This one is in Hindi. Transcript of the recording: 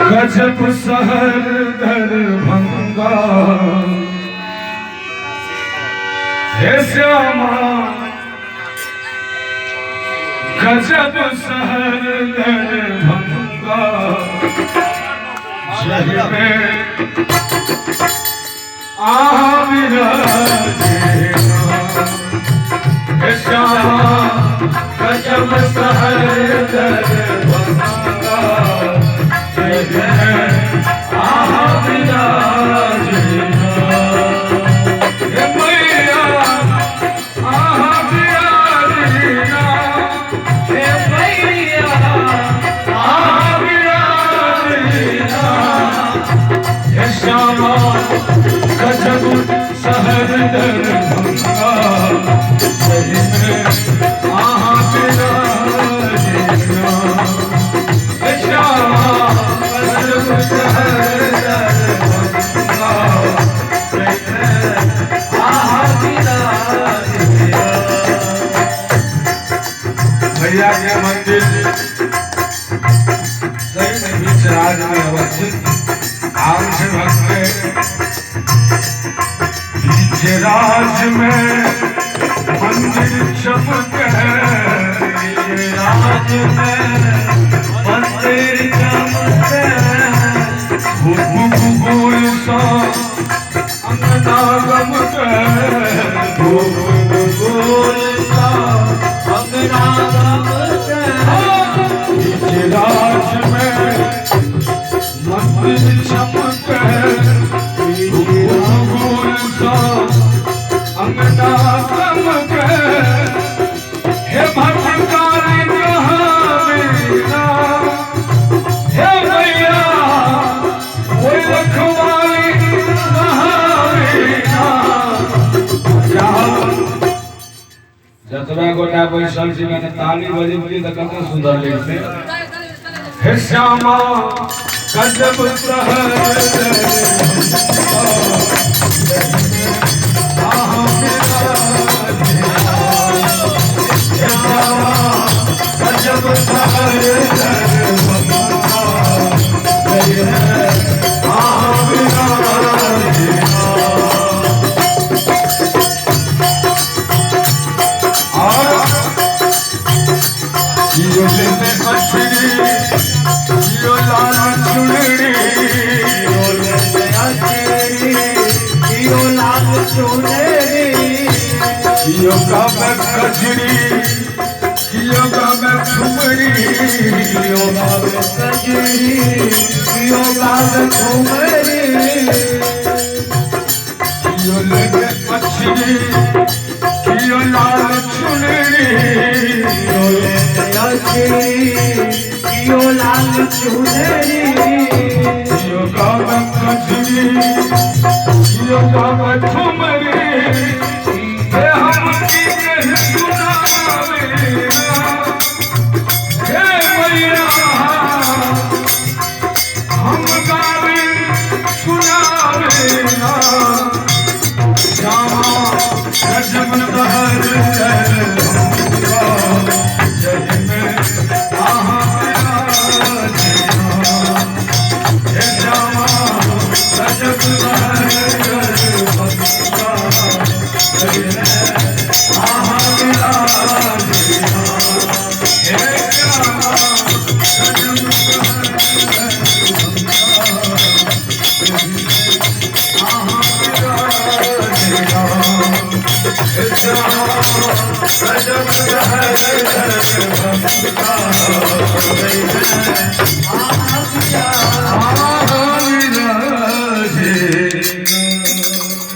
गजब शहर दरभंगा हे श्यामा, गजब शहर दरभंगा जही में हे श्यामा, गजब शहर दरभंगा जही में गजब शहर दरभंगा जही में गजब शहर दरभंगा भैया के मंदिर सही में बीच राज में अवस्थित आम से भक्त बीच राज में मंदिर चमक है, राज में मंदिर चमक है, भूगोल सा अंगना गमक है, भूगोल सा अंगना गमक है, बीच राज में मंदिर चमक है, भूगोल सा अंगना गमक है, हे भटकारी कहाँ मेरा, हे भैया वो रखवाली कहाँ मेरा, जतरा गोटा बैसल छी मैंने ताली बजेबी त कते सुंदर लगते, हे श्यामा गजब शहर गजब शहर योगा में कजरी, योगा में ठुमरी, योगा में कजरी, योगा में ठुमरी, यो लगे मछली, यो लाल चुनरी, यो लगे मछली, यो लाल चुनरी, योगा में कजरी, योगा में ठुमरी, गजब शहर दरभंगा जही में हे श्यामा, गजब शहर दरभंगा जही में गजब शहर दरभंगा